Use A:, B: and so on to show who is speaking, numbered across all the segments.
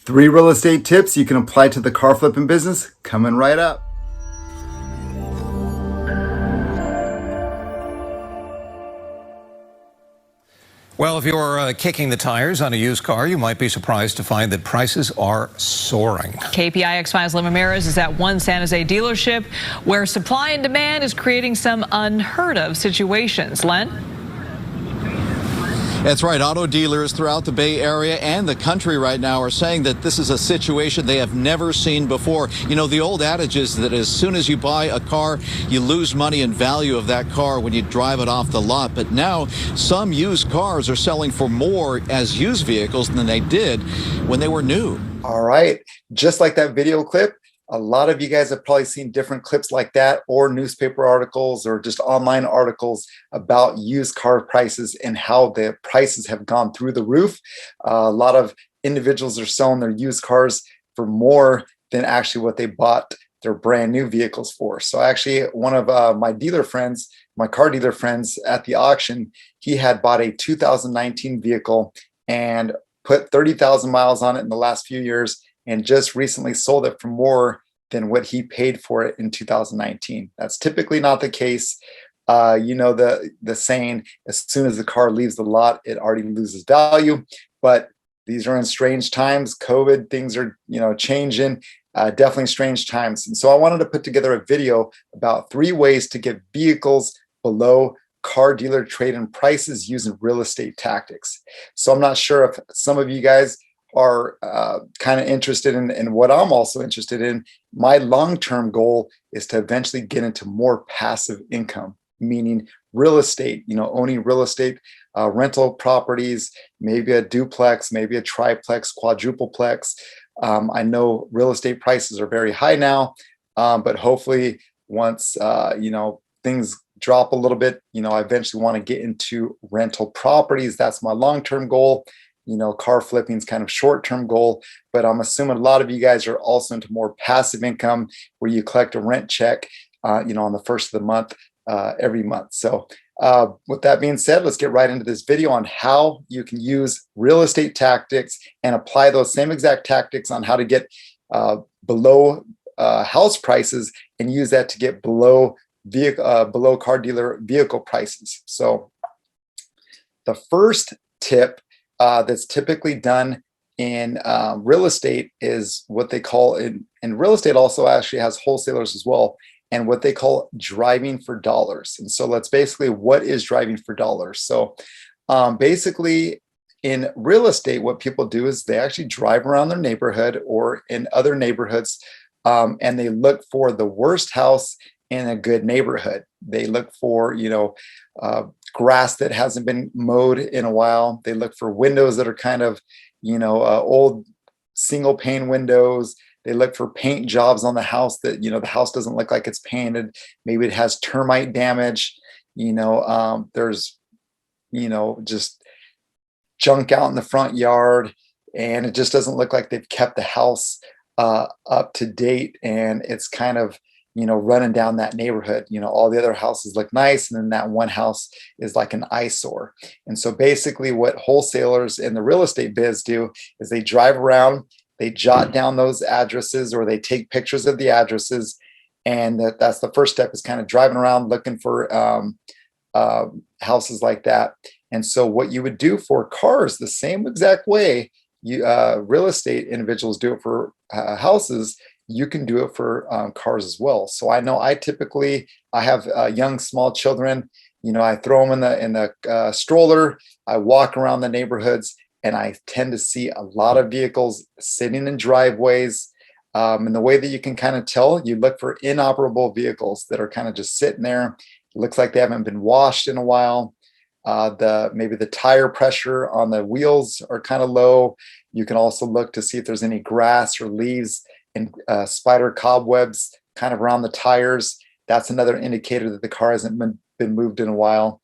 A: 3 real estate tips you can apply to the car flipping business coming right up.
B: Well, if you're kicking the tires on a used car, you might be surprised to find that prices are soaring.
C: KPIX5's Lynn Ramirez is at one San Jose dealership where supply and demand is creating some unheard of situations. Len?
D: That's right. Auto dealers throughout the Bay Area and the country right now are saying that this is a situation they have never seen before. You know, the old adage is that as soon as you buy a car, you lose money in value of that car when you drive it off the lot. But now some used cars are selling for more as used vehicles than they did when they were new.
A: All right. Just like that video clip, a lot of you guys have probably seen different clips like that, or newspaper articles or just online articles about used car prices and how the prices have gone through the roof. A lot of individuals are selling their used cars for more than actually what they bought their brand new vehicles for. So actually one of my dealer friends, my car dealer friends at the auction, he had bought a 2019 vehicle and put 30,000 miles on it in the last few years, and just recently sold it for more than what he paid for it in 2019. That's typically not the case. You know the saying, as soon as the car leaves the lot, it already loses value. But these are in strange times. COVID, things are changing. Definitely strange times. And so I wanted to put together a video about 3 ways to get vehicles below car dealer trade-in prices using real estate tactics. So I'm not sure if some of you guys are kind of interested in what I'm also interested in. My long-term goal is to eventually get into more passive income, meaning real estate, owning real estate, rental properties, maybe a duplex, maybe a triplex, quadrupleplex. I know real estate prices are very high now, but hopefully once, things drop a little bit, I eventually want to get into rental properties. That's my long-term goal. Car flipping is kind of short-term goal, but I'm assuming a lot of you guys are also into more passive income where you collect a rent check, on the first of the month, every month. So with that being said, let's get right into this video on how you can use real estate tactics and apply those same exact tactics on how to get below house prices and use that to get below car dealer vehicle prices. So the first tip that's typically done in real estate is what they call, and real estate also actually has wholesalers as well, and what they call driving for dollars. And so what is driving for dollars? So basically in real estate, what people do is they actually drive around their neighborhood or in other neighborhoods, and they look for the worst house in a good neighborhood. They look for, grass that hasn't been mowed in a while. They look for windows that are kind of, old single pane windows. They look for paint jobs on the house that, the house doesn't look like it's painted. Maybe it has termite damage. There's, just junk out in the front yard, and it just doesn't look like they've kept the house up to date. And it's kind of, running down that neighborhood. All the other houses look nice, and then that one house is like an eyesore. And so basically what wholesalers in the real estate biz do is they drive around, they jot down those addresses, or they take pictures of the addresses. And that's the first step, is kind of driving around looking for houses like that. And so what you would do for cars, the same exact way real estate individuals do it for houses, you can do it for cars as well. So I know I have young, small children. I throw them in the stroller. I walk around the neighborhoods, and I tend to see a lot of vehicles sitting in driveways. And the way that you can kind of tell, you look for inoperable vehicles that are kind of just sitting there. It looks like they haven't been washed in a while. Maybe the tire pressure on the wheels are kind of low. You can also look to see if there's any grass or leaves and spider cobwebs kind of around the tires. That's another indicator that the car hasn't been moved in a while.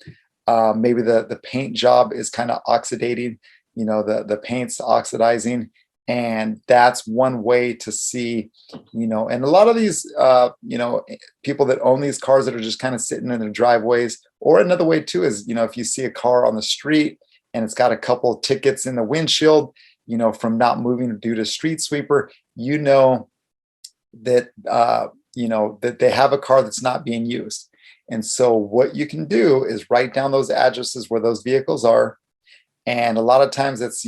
A: Maybe the paint job is kind of oxidating, the paint's oxidizing. And that's one way to see, and a lot of these, people that own these cars that are just kind of sitting in their driveways. Or another way too is, if you see a car on the street and it's got a couple of tickets in the windshield, from not moving due to street sweeper, that that they have a car that's not being used. And so what you can do is write down those addresses where those vehicles are. And a lot of times it's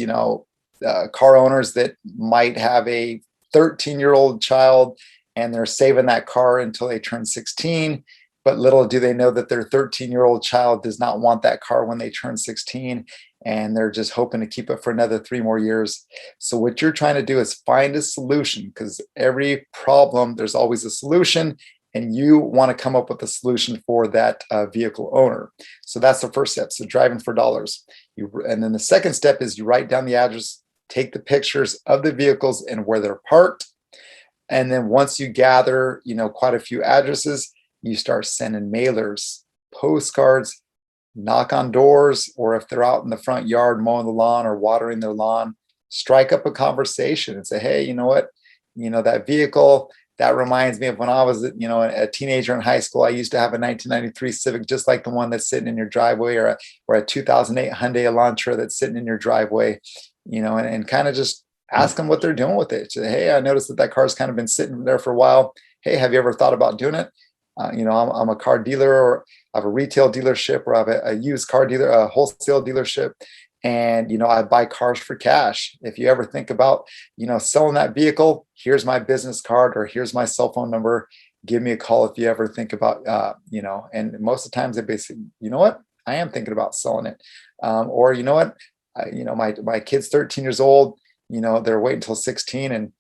A: car owners that might have a 13-year-old child, and they're saving that car until they turn 16. But little do they know that their 13-year-old child does not want that car when they turn 16, and they're just hoping to keep it for another 3 more years. So what you're trying to do is find a solution, because every problem, there's always a solution, and you want to come up with a solution for that vehicle owner. So that's the first step. So driving for dollars. And then the second step is you write down the address, take the pictures of the vehicles and where they're parked. And then once you gather, quite a few addresses, you start sending mailers, postcards, knock on doors, or if they're out in the front yard mowing the lawn or watering their lawn, strike up a conversation and say, hey, you know what, that vehicle, that reminds me of when I was, a teenager in high school. I used to have a 1993 Civic, just like the one that's sitting in your driveway, or a 2008 Hyundai Elantra that's sitting in your driveway, and kind of just ask them what they're doing with it. Say, hey, I noticed that car's kind of been sitting there for a while. Hey, have you ever thought about doing it? I'm a car dealer, or I have a retail dealership, or I have a used car dealer, a wholesale dealership. And, I buy cars for cash. If you ever think about, selling that vehicle, here's my business card, or here's my cell phone number. Give me a call if you ever think about, and most of the times they basically, you know what, I am thinking about selling it. Or, you know what, my kid's 13 years old, they're waiting until 16, and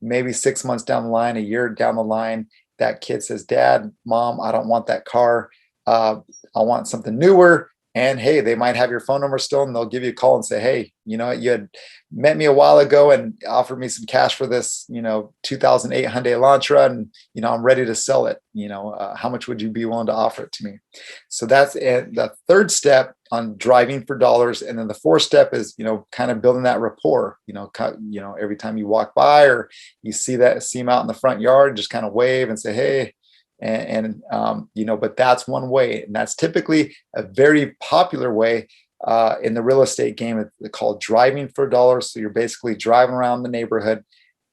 A: maybe 6 months down the line, a year down the line, that kid says, Dad, Mom, I don't want that car. I want something newer. And hey, they might have your phone number still, and they'll give you a call and say, hey, you had met me a while ago and offered me some cash for this, 2008 Hyundai Elantra, and, I'm ready to sell it. How much would you be willing to offer it to me? So that's it. The third step on driving for dollars. And then the fourth step is, kind of building that rapport, every time you walk by or you see them out in the front yard, just kind of wave and say, hey. But that's one way, and that's typically a very popular way in the real estate game. It's called driving for dollars. So you're basically driving around the neighborhood,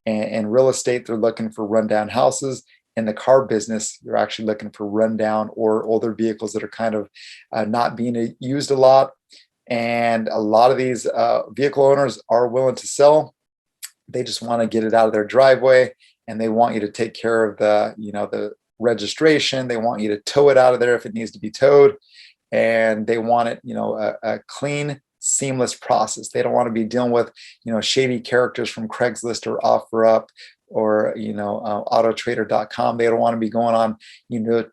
A: and real estate, they're looking for rundown houses. In the car business, you're actually looking for rundown or older vehicles that are kind of not being used a lot. And a lot of these vehicle owners are willing to sell. They just want to get it out of their driveway, and they want you to take care of the registration. They want you to tow it out of there if it needs to be towed, and they want it, a clean, seamless process. They don't want to be dealing with, shady characters from Craigslist or OfferUp or, autotrader.com. They don't want to be going on,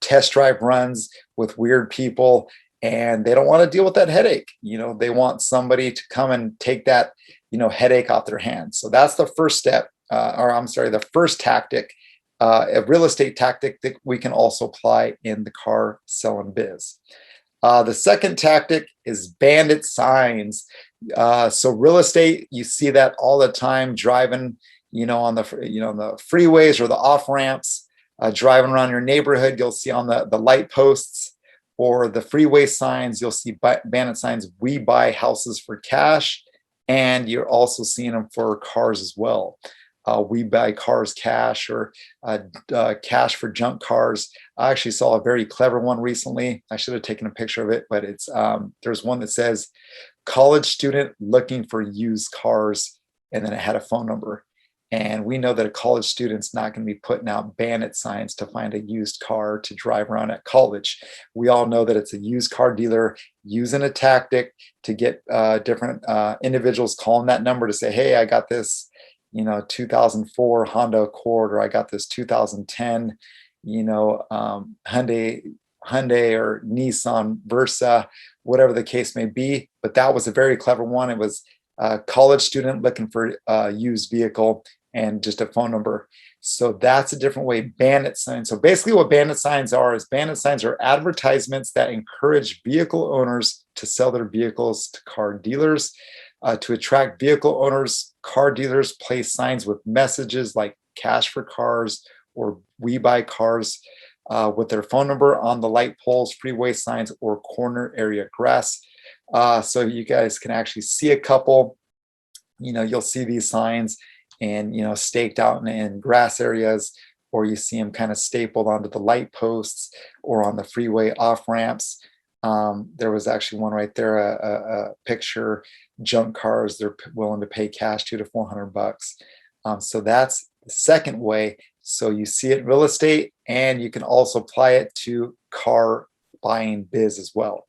A: test drive runs with weird people, and they don't want to deal with that headache. They want somebody to come and take that, headache off their hands. So that's the first step, the first tactic, a real estate tactic that we can also apply in the car selling biz. The second tactic is Bandit Signs. So real estate, you see that all the time, driving, on the freeways or the off ramps, driving around your neighborhood. You'll see on the light posts or the freeway signs, you'll see Bandit Signs. We buy houses for cash, and you're also seeing them for cars as well. We buy cars cash, or cash for junk cars. I actually saw a very clever one recently. I should have taken a picture of it, but it's there's one that says college student looking for used cars, and then it had a phone number. And we know that a college student's not going to be putting out Bandit Signs to find a used car to drive around at college. We all know that it's a used car dealer using a tactic to get different individuals calling that number to say, hey, I got this 2004 Honda Accord, or I got this 2010, Hyundai or Nissan Versa, whatever the case may be. But that was a very clever one. It was a college student looking for a used vehicle and just a phone number. So that's a different way. Bandit Signs. So basically what Bandit Signs are advertisements that encourage vehicle owners to sell their vehicles to car dealers. To attract vehicle owners, car dealers place signs with messages like cash for cars or we buy cars with their phone number on the light poles, freeway signs, or corner area grass. So you guys can actually see a couple. you'll see these signs and, staked out in grass areas, or you see them kind of stapled onto the light posts or on the freeway off ramps. There was actually one right there, a picture, junk cars, they're willing to pay cash $200 to $400. So that's the second way. So you see it in real estate, and you can also apply it to car buying biz as well.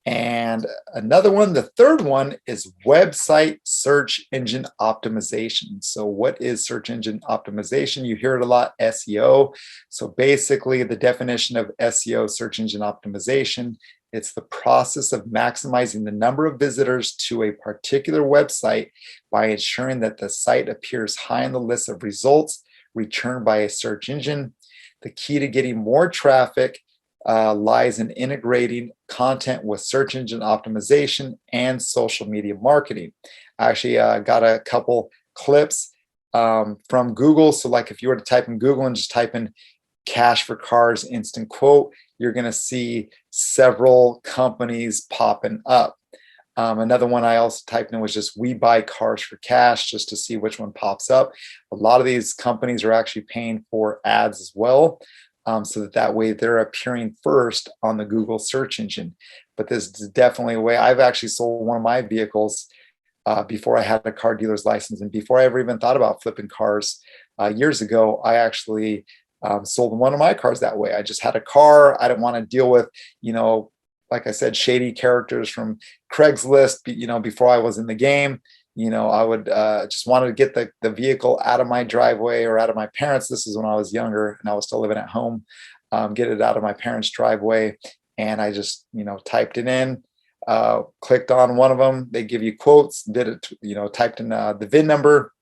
A: And another one, the third one, is website search engine optimization. So what is search engine optimization? You hear it a lot, SEO. So basically the definition of SEO, search engine optimization, it's the process of maximizing the number of visitors to a particular website by ensuring that the site appears high on the list of results returned by a search engine. The key to getting more traffic lies in integrating content with search engine optimization and social media marketing. I actually got a couple clips from Google. So like if you were to type in Google and just type in cash for cars instant quote, you're going to see several companies popping up. Another one I also typed in was just we buy cars for cash, just to see which one pops up. A lot of these companies are actually paying for ads as well. So that way they're appearing first on the Google search engine. But this is definitely a way. I've actually sold one of my vehicles before I had a car dealer's license, and before I ever even thought about flipping cars years ago. I actually sold one of my cars that way. I just had a car. I didn't want to deal with, like I said, shady characters from Craigslist, before I was in the game. I would just wanted to get the vehicle out of my driveway or out of my parents. This is when I was younger and I was still living at home. Get it out of my parents' driveway. And I just, typed it in, clicked on one of them. They give you quotes, did it, typed in the VIN number,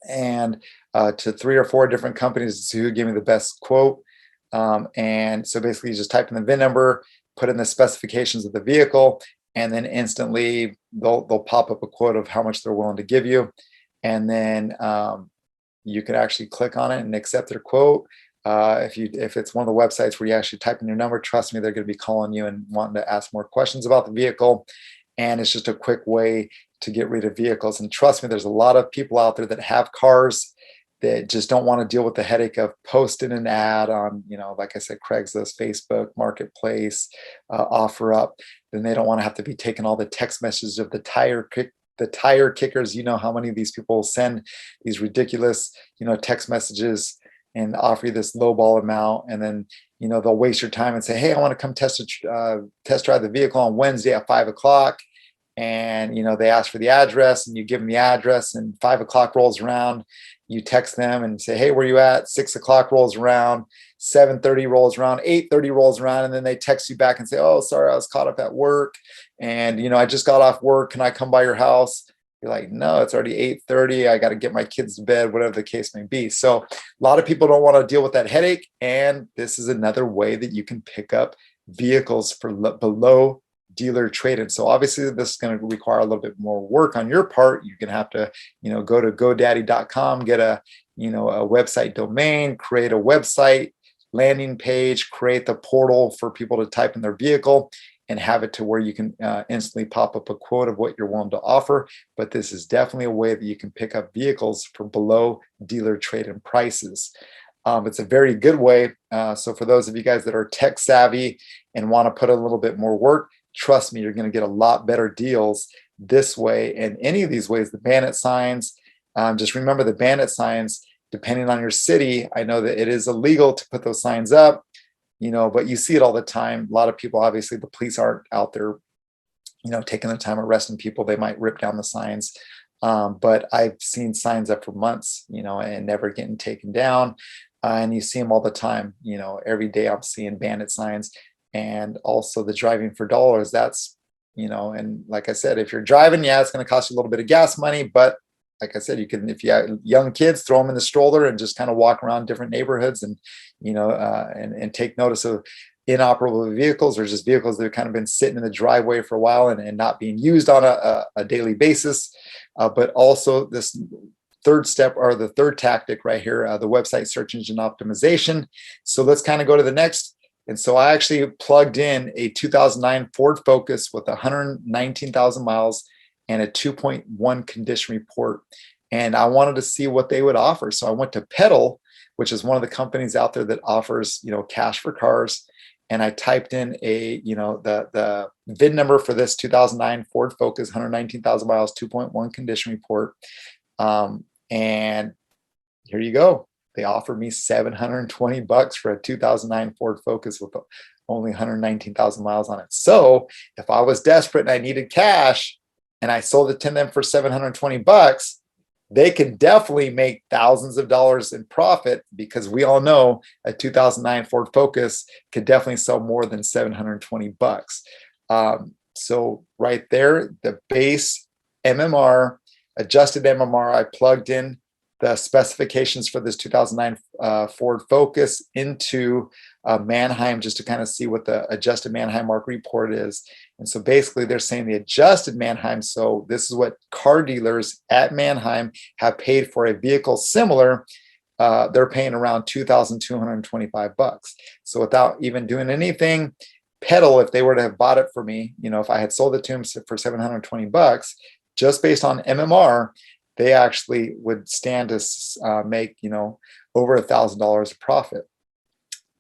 A: and to 3 or 4 different companies who gave me the best quote. And so basically you just type in the VIN number, put in the specifications of the vehicle, and then instantly they'll pop up a quote of how much they're willing to give you. And then you can actually click on it and accept their quote. If it's one of the websites where you actually type in your number, trust me, they're going to be calling you and wanting to ask more questions about the vehicle. And it's just a quick way to get rid of vehicles. And trust me, there's a lot of people out there that have cars that just don't want to deal with the headache of posting an ad on, like I said, Craigslist, Facebook, Marketplace, OfferUp. Then they don't want to have to be taking all the text messages of the tire kickers. You know how many of these people send these ridiculous, text messages and offer you this lowball amount, and then they'll waste your time and say, "Hey, I want to come test drive the vehicle on Wednesday at 5:00." And they ask for the address, and you give them the address, and 5:00 rolls around. You text them and say, "Hey, where you at?" 6:00 rolls around, 7:30 rolls around, 8:30 rolls around, and then they text you back and say, "Oh, sorry, I was caught up at work, and I just got off work. Can I come by your house?" You're like, "No, it's already 8:30. I got to get my kids to bed," whatever the case may be. So a lot of people don't want to deal with that headache, and this is another way that you can pick up vehicles for below dealer trade-in. So obviously this is going to require a little bit more work on your part. You're going to have to, go to GoDaddy.com, get a website domain, create a website landing page, create the portal for people to type in their vehicle, and have it to where you can instantly pop up a quote of what you're willing to offer. But this is definitely a way that you can pick up vehicles for below dealer trade-in prices. It's a very good way. So for those of you guys that are tech savvy and want to put a little bit more work, trust me, you're going to get a lot better deals this way. And any of these ways, the Bandit Signs, just remember the Bandit Signs, depending on your city, I know that it is illegal to put those signs up, but you see it all the time. A lot of people, obviously, the police aren't out there, taking the time arresting people. They might rip down the signs. But I've seen signs up for months, and never getting taken down. And you see them all the time. Every day I'm seeing Bandit Signs. And also the driving for dollars, that's, and like I said, if you're driving, yeah, it's going to cost you a little bit of gas money. But like I said, you can, if you have young kids, throw them in the stroller and just kind of walk around different neighborhoods and, and take notice of inoperable vehicles, or just vehicles that have kind of been sitting in the driveway for a while and not being used on a daily basis. But also this third step, or the third tactic right here, the website search engine optimization. So let's kind of go to the next. And so I actually plugged in a 2009 Ford Focus with 119,000 miles and a 2.1 condition report. And I wanted to see what they would offer. So I went to Pedal, which is one of the companies out there that offers, cash for cars. And I typed in the VIN number for this 2009 Ford Focus, 119,000 miles, 2.1 condition report. And here you go. They offered me $720 for a 2009 Ford Focus with only 119,000 miles on it. So if I was desperate and I needed cash and I sold it to them for $720, they can definitely make thousands of dollars in profit, because we all know a 2009 Ford Focus could definitely sell more than $720. So right there, the base MMR, adjusted MMR, I plugged in the specifications for this 2009 Ford Focus into Manheim, just to kind of see what the adjusted Manheim market report is. And so basically they're saying the adjusted Manheim, so this is what car dealers at Manheim have paid for a vehicle similar. They're paying around $2,225. So without even doing anything, Pedal, if they were to have bought it for me, if I had sold it to them for $720, just based on MMR, they actually would stand to make, over $1,000 of profit.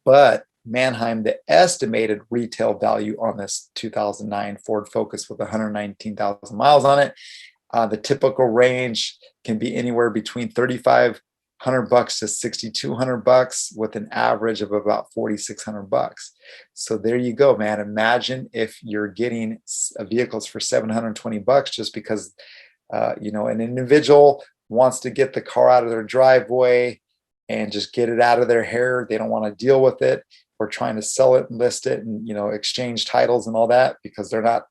A: But Manheim, the estimated retail value on this 2009 Ford Focus with 119,000 miles on it, the typical range can be anywhere between $3,500 to $6,200, with an average of about $4,600. So there you go, man. Imagine if you're getting vehicles for $720 just because an individual wants to get the car out of their driveway and just get it out of their hair. They don't want to deal with it. We're trying to sell it and list it and, exchange titles and all that, because they're not,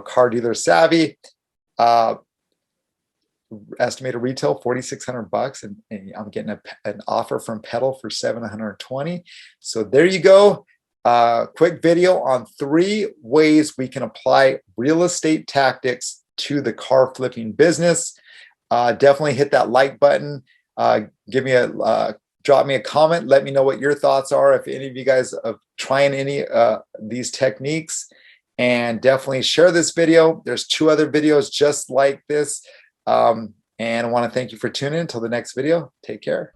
A: car dealer savvy. Estimated retail $4,600, and I'm getting an offer from Pedal for $720. So there you go. Quick video on 3 ways we can apply real estate tactics to the car flipping business. Definitely hit that like button. Drop me a comment. Let me know what your thoughts are. If any of you guys are trying any these techniques, and definitely share this video. There's 2 other videos just like this. And I want to thank you for tuning in. Until the next video, take care.